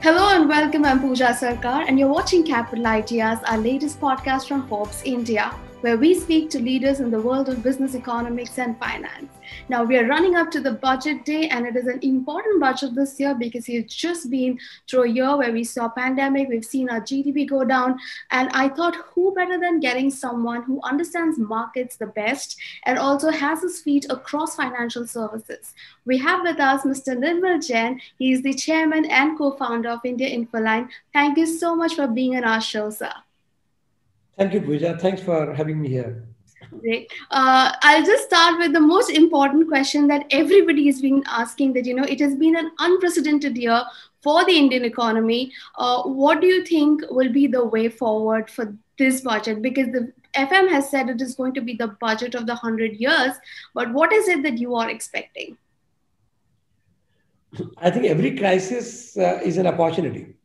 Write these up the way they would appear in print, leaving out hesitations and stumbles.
Hello and welcome. I'm Pooja Sarkar, and you're watching Capital Ideas, our latest podcast from Forbes India, where we speak to leaders in the world of business, economics, and finance. Now, we are running up to the budget day, and it is an important budget this year because we've just been through a year where we saw pandemic, we've seen our GDP go down, and I thought, who better than getting someone who understands markets the best and also has his feet across financial services. We have with us Mr. Nirmal Jain. He is the chairman and co-founder of India Infoline. Thank you so much for being on our show, sir. Thank you, Pooja. Thanks for having me here. Great. I'll just start with the most important question that everybody has been asking. It has been an unprecedented year for the Indian economy. What do you think will be the way forward for this budget? Because the FM has said it is going to be the budget of the 100 years. But what is it that you are expecting? I think every crisis is an opportunity.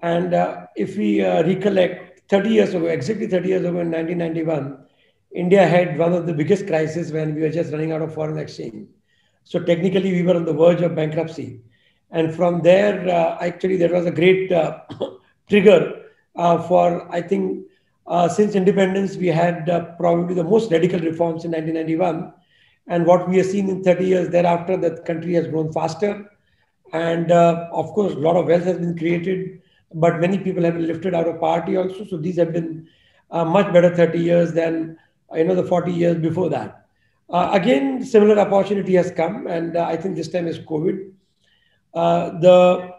And if we recollect 30 years ago, exactly 30 years ago in 1991, India had one of the biggest crises when we were just running out of foreign exchange. So technically, we were on the verge of bankruptcy. And from there, actually, there was a great trigger for, I think, since independence, we had probably the most radical reforms in 1991. And what we have seen in 30 years thereafter, the country has grown faster. And of course, a lot of wealth has been created, but many people have been lifted out of poverty also. So these have been much better 30 years than the 40 years before that. Again, similar opportunity has come, and I think this time is COVID. The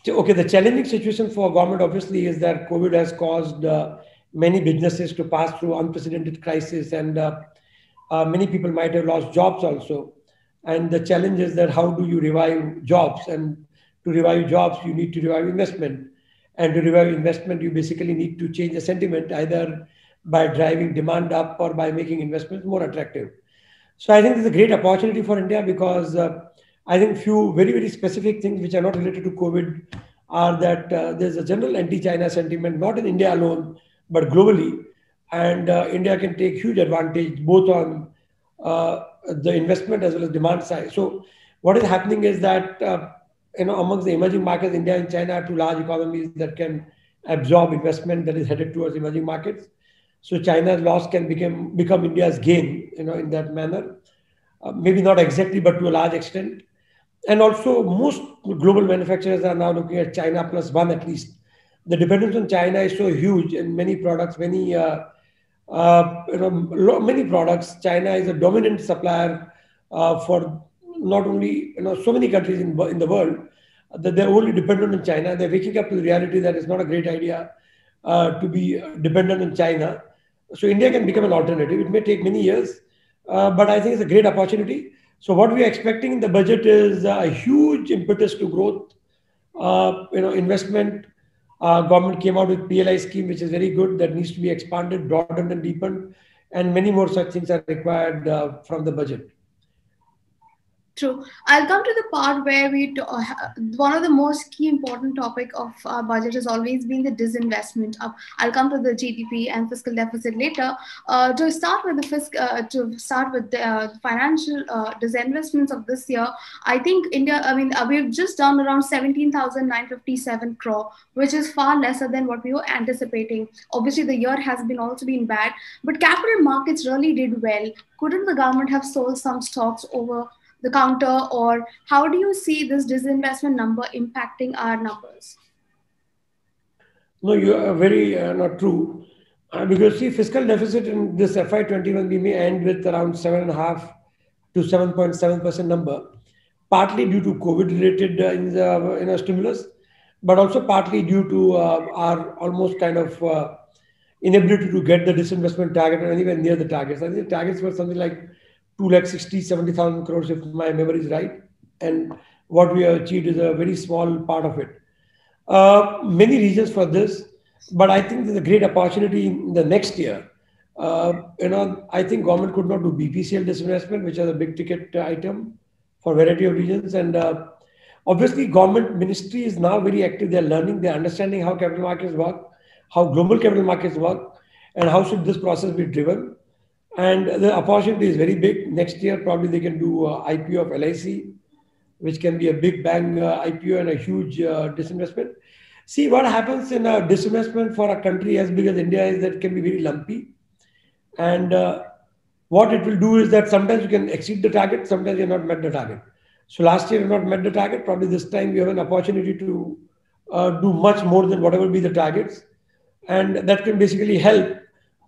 Okay, the challenging situation for government obviously is that COVID has caused many businesses to pass through unprecedented crisis, and many people might have lost jobs also. And the challenge is that how do you revive jobs? And to revive jobs, you need to revive investment. And to revive investment, you basically need to change the sentiment either by driving demand up or by making investments more attractive. So I think it's a great opportunity for India because I think few very, very specific things which are not related to COVID are that there's a general anti-China sentiment, not in India alone, but globally. And India can take huge advantage both on the investment as well as demand side. So what is happening is that amongst the emerging markets, India and China are two large economies that can absorb investment that is headed towards emerging markets. So China's loss can become India's gain, in that manner. Maybe not exactly, but to a large extent. And also, most global manufacturers are now looking at China plus one at least. The dependence on China is so huge in many products, many products. China is a dominant supplier for not only so many countries in the world that they're only dependent on China. They're waking up to the reality that it's not a great idea to be dependent on China. So India can become an alternative. It may take many years, but I think it's a great opportunity. So what we are expecting in the budget is a huge impetus to growth, investment. Government came out with PLI scheme, which is very good. That needs to be expanded, broadened, and deepened, and many more such things are required from the budget. True. I'll come to the part where one of the most key important topic of our budget has always been the disinvestment. I'll come to the GDP and fiscal deficit later. To start with the financial disinvestments of this year, I think India. I mean, we've just done around 17,957 crore, which is far lesser than what we were anticipating. Obviously, the year has been also been bad, but capital markets really did well. Couldn't the government have sold some stocks over the counter, or how do you see this disinvestment number impacting our numbers? No, you are very not true. Because see, fiscal deficit in this FY21, we may end with around 7.5 to 7.7% number, partly due to COVID-related stimulus, but also partly due to our almost kind of inability to get the disinvestment target or anywhere near the targets. I think the targets were something like 2,60,70,000 crores, if my memory is right. And what we have achieved is a very small part of it. Many reasons for this, but I think there's a great opportunity in the next year. I think government could not do BPCL disinvestment, which is a big ticket item for variety of reasons. And obviously, government ministry is now very active. They're learning, they're understanding how capital markets work, how global capital markets work, and how should this process be driven. And the opportunity is very big. Next year, probably they can do IPO of LIC. which can be a big bang IPO and a huge disinvestment. See, what happens in a disinvestment for a country as big as India is that it can be very lumpy. And what it will do is that sometimes you can exceed the target, sometimes you're not met the target. So last year you not met the target. Probably this time you have an opportunity to do much more than whatever be the targets, and that can basically help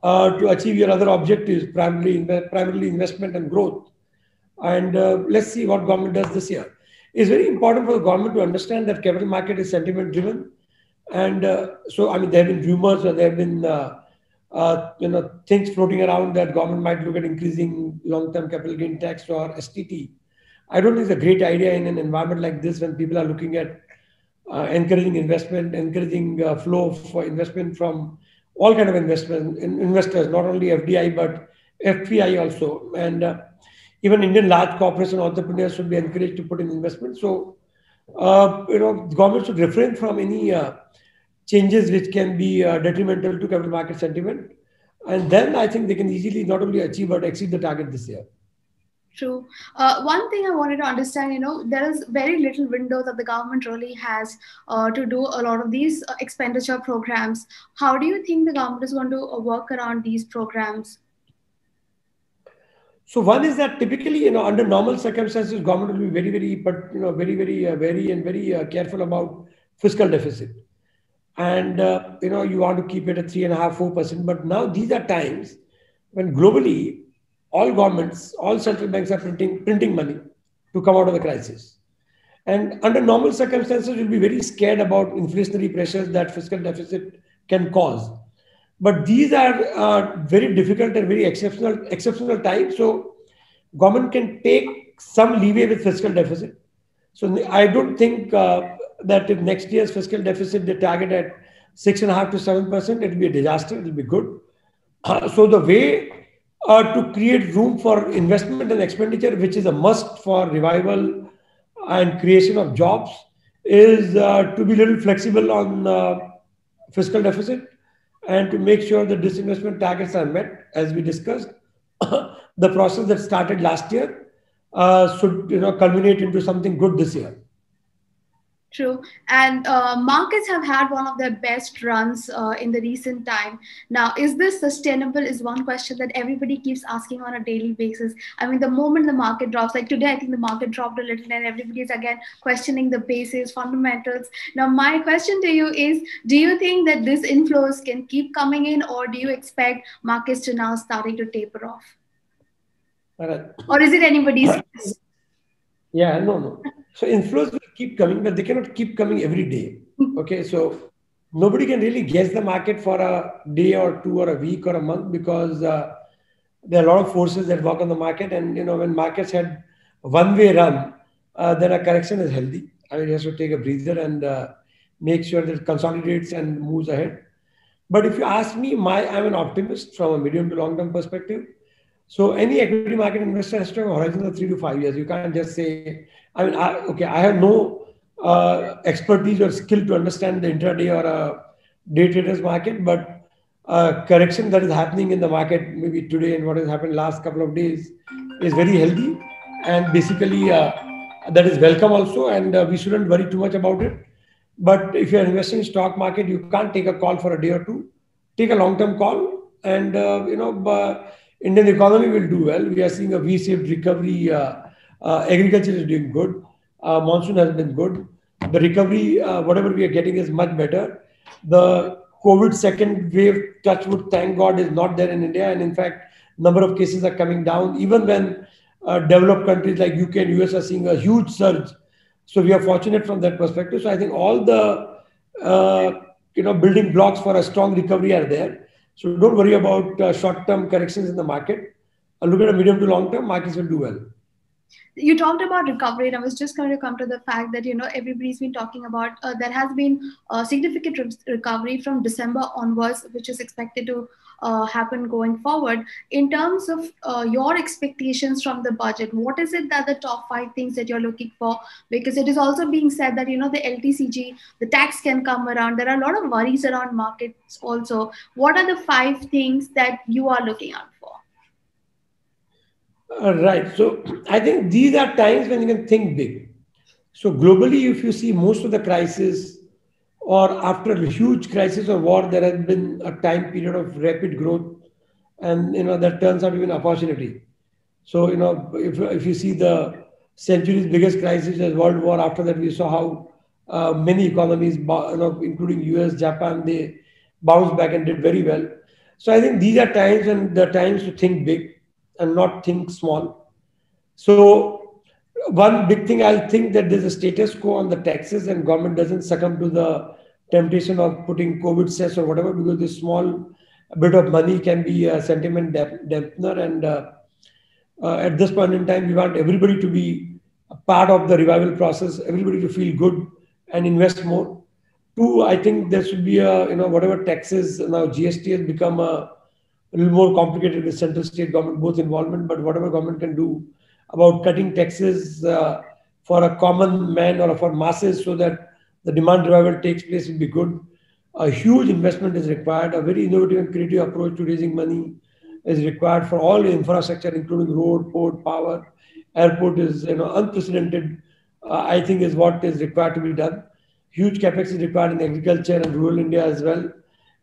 to achieve your other objectives, primarily investment and growth. And let's see what government does this year. It's very important for the government to understand that capital market is sentiment driven, and so I mean there have been rumors or there have been things floating around that government might look at increasing long-term capital gain tax or STT. I don't think it's a great idea in an environment like this when people are looking at encouraging investment, encouraging flow for investment from all kind of investors, not only FDI but FPI also, and even Indian large corporates and entrepreneurs should be encouraged to put in investment. So, the government should refrain from any changes which can be detrimental to capital market sentiment, and then I think they can easily not only achieve but exceed the target this year. True. One thing I wanted to understand, there is very little window that the government really has to do a lot of these expenditure programs. How do you think the government is going to work around these programs? So one is that typically, under normal circumstances, government will be very, very, but very, very wary and very careful about fiscal deficit, and you want to keep it at 3.5%, 4%. But now these are times when globally all governments, all central banks are printing money to come out of the crisis. And under normal circumstances, you'll be very scared about inflationary pressures that fiscal deficit can cause. But these are very difficult and very exceptional times. So government can take some leeway with fiscal deficit. So I don't think that if next year's fiscal deficit they target at 6.5% to 7%, it will be a disaster. It will be good. So the way to create room for investment and expenditure, which is a must for revival and creation of jobs, is to be a little flexible on fiscal deficit and to make sure the disinvestment targets are met, as we discussed. The process that started last year should culminate into something good this year. True. And markets have had one of their best runs in the recent time. Now, is this sustainable is one question that everybody keeps asking on a daily basis. I mean, the moment the market drops, like today, I think the market dropped a little and everybody is again questioning the basis, fundamentals. Now, my question to you is, do you think that this inflows can keep coming in, or do you expect markets to now starting to taper off? Or is it anybody's guess? Yeah, no. So inflows will keep coming, but they cannot keep coming every day. Okay, so nobody can really guess the market for a day or two or a week or a month, because there are a lot of forces that work on the market. And when markets had one-way run, then a correction is healthy. I mean, you have to take a breather and make sure that it consolidates and moves ahead. But if you ask me, I'm an optimist from a medium to long-term perspective. So any equity market investor has to have a horizon of 3 to 5 years. You can't just say, I mean, I have no expertise or skill to understand the intraday or a day traders market, but correction that is happening in the market maybe today and what has happened last couple of days is very healthy, and basically that is welcome also, and we shouldn't worry too much about it. But if you're investing in stock market, you can't take a call for a day or two. Take a long-term call, and Indian economy will do well. We are seeing a V-shaped recovery. Agriculture is doing good. Monsoon has been good. The recovery, whatever we are getting, is much better. The COVID second wave, touch wood, thank God, is not there in India. And in fact, number of cases are coming down, even when developed countries like UK and US are seeing a huge surge. So we are fortunate from that perspective. So I think all the building blocks for a strong recovery are there. So don't worry about short-term corrections in the market. Look at a medium to long-term, markets will do well. You talked about recovery, and I was just going to come to the fact that everybody's been talking about there has been a significant recovery from December onwards, which is expected to happen going forward. In terms of your expectations from the budget, what is it that the top 5 things that you're looking for? Because it is also being said that the LTCG, the tax can come around. There are a lot of worries around markets also. What are the 5 things that you are looking out for? Right. So I think these are times when you can think big. So globally, if you see most of the crisis or after a huge crisis or war, there has been a time period of rapid growth, and that turns out to be an opportunity. So if you see the century's biggest crisis as World War, after that we saw how many economies, including US, Japan, they bounced back and did very well. So I think these are times and the times to think big and not think small. So one big thing, I'll think that there's a status quo on the taxes and government doesn't succumb to the temptation of putting COVID cess or whatever, because this small bit of money can be a sentiment dampener. And at this point in time, we want everybody to be a part of the revival process, everybody to feel good and invest more. Two, I think there should be whatever taxes, now GST has become a little more complicated with central state government both involvement, but whatever government can do about cutting taxes for a common man or for masses so that the demand revival takes place will be good. A huge investment is required. A very innovative and creative approach to raising money is required for all infrastructure, including road, port, power. Airport is unprecedented. I think is what is required to be done. Huge capex is required in agriculture and rural India as well,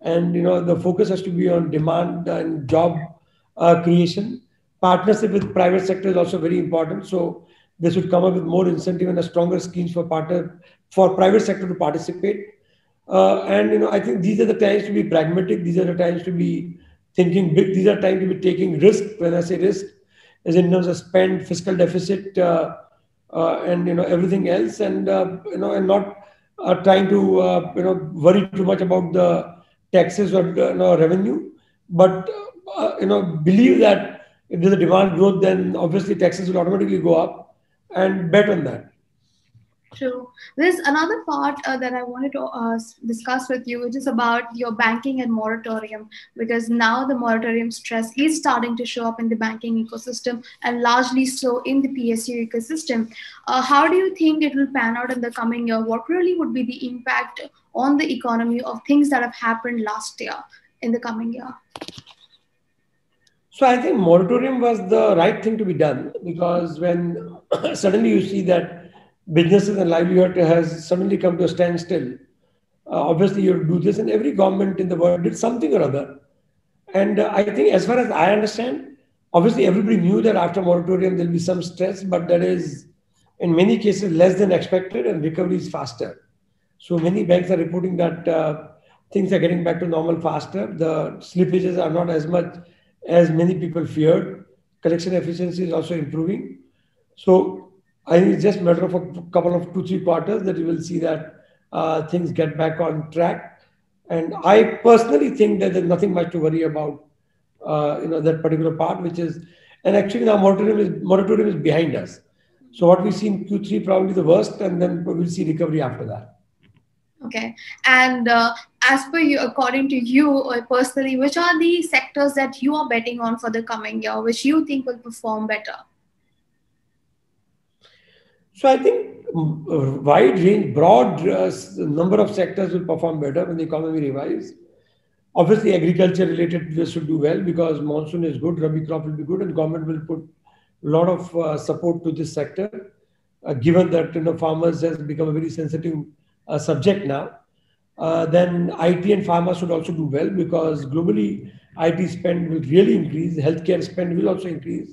and the focus has to be on demand and job creation. Partnership with private sector is also very important. So they should come up with more incentive and a stronger schemes for private sector to participate. And I think these are the times to be pragmatic. These are the times to be thinking big. These are times to be taking risk. When I say risk, is in terms of spend, fiscal deficit, and everything else, and not trying to worry too much about the taxes or revenue, but believe that if there's a demand growth, then obviously taxes will automatically go up, and bet on that. True. There's another part that I wanted to discuss with you, which is about your banking and moratorium, because now the moratorium stress is starting to show up in the banking ecosystem and largely so in the PSU ecosystem. How do you think it will pan out in the coming year? What really would be the impact on the economy of things that have happened last year in the coming year? So I think moratorium was the right thing to be done, because when suddenly you see that businesses and livelihood has suddenly come to a standstill, obviously you do this, and every government in the world did something or other. And I think, as far as I understand, obviously everybody knew that after moratorium there'll be some stress, but that is in many cases less than expected, and recovery is faster. So many banks are reporting that things are getting back to normal faster. The slippages are not as much as many people feared. Collection efficiency is also improving. So I think it's just a matter of a couple of 2-3 quarters that you will see that things get back on track. And I personally think that there's nothing much to worry about, that particular part, which is, and actually now moratorium is behind us. So what we see in Q3 probably the worst, and then we'll see recovery after that. Okay. And as per you, according to you personally, which are the sectors that you are betting on for the coming year, which you think will perform better? So I think wide range, broad number of sectors will perform better when the economy revives. Obviously, agriculture related should do well because monsoon is good, Rabi crop will be good, and government will put a lot of support to this sector, given that farmers has become a very sensitive subject now. Then IT and pharma should also do well because globally IT spend will really increase. Healthcare spend will also increase,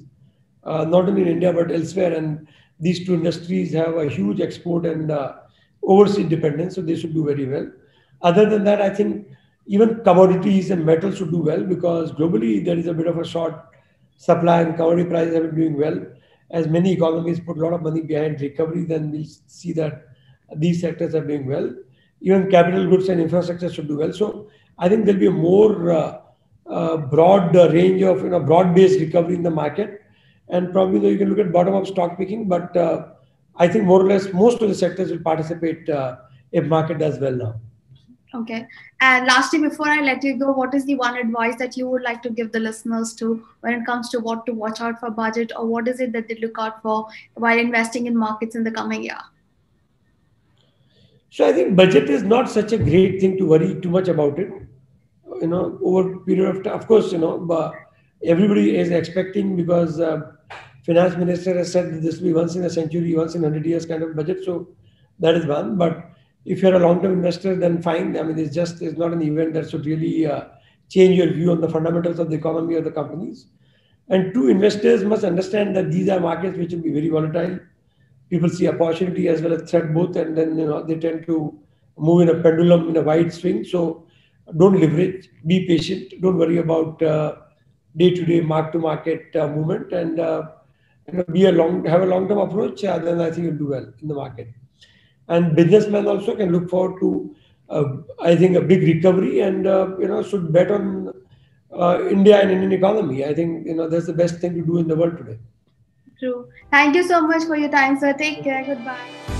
not only in India but elsewhere. And these two industries have a huge export and overseas dependence, so they should do very well. Other than that, I think even commodities and metals should do well because globally there is a bit of a short supply and commodity prices have been doing well. As many economies put a lot of money behind recovery, then we see that these sectors are doing well. Even capital goods and infrastructure should do well. So I think there'll be a more broad range of broad-based recovery in the market. And probably you can look at bottom-up stock picking, but I think more or less most of the sectors will participate if market does well now. Okay. And lastly, before I let you go, what is the one advice that you would like to give the listeners to when it comes to what to watch out for budget, or what is it that they look out for while investing in markets in the coming year? So I think budget is not such a great thing to worry too much about it. Over a period of time, of course, but everybody is expecting because finance minister has said that this will be once in a century, once in 100 years kind of budget. So that is one. But if you're a long-term investor, then fine. I mean, it's not an event that should really change your view on the fundamentals of the economy or the companies. And two, investors must understand that these are markets which will be very volatile. People see opportunity as well as threat both, and then they tend to move in a pendulum in a wide swing. So don't leverage, be patient, don't worry about day-to-day mark-to-market movement, and have a long-term approach. Then I think you'll do well in the market. And businessmen also can look forward to, I think, a big recovery, and should bet on India and Indian economy. I think that's the best thing to do in the world today. True. Thank you so much for your time, sir. Take care. Goodbye.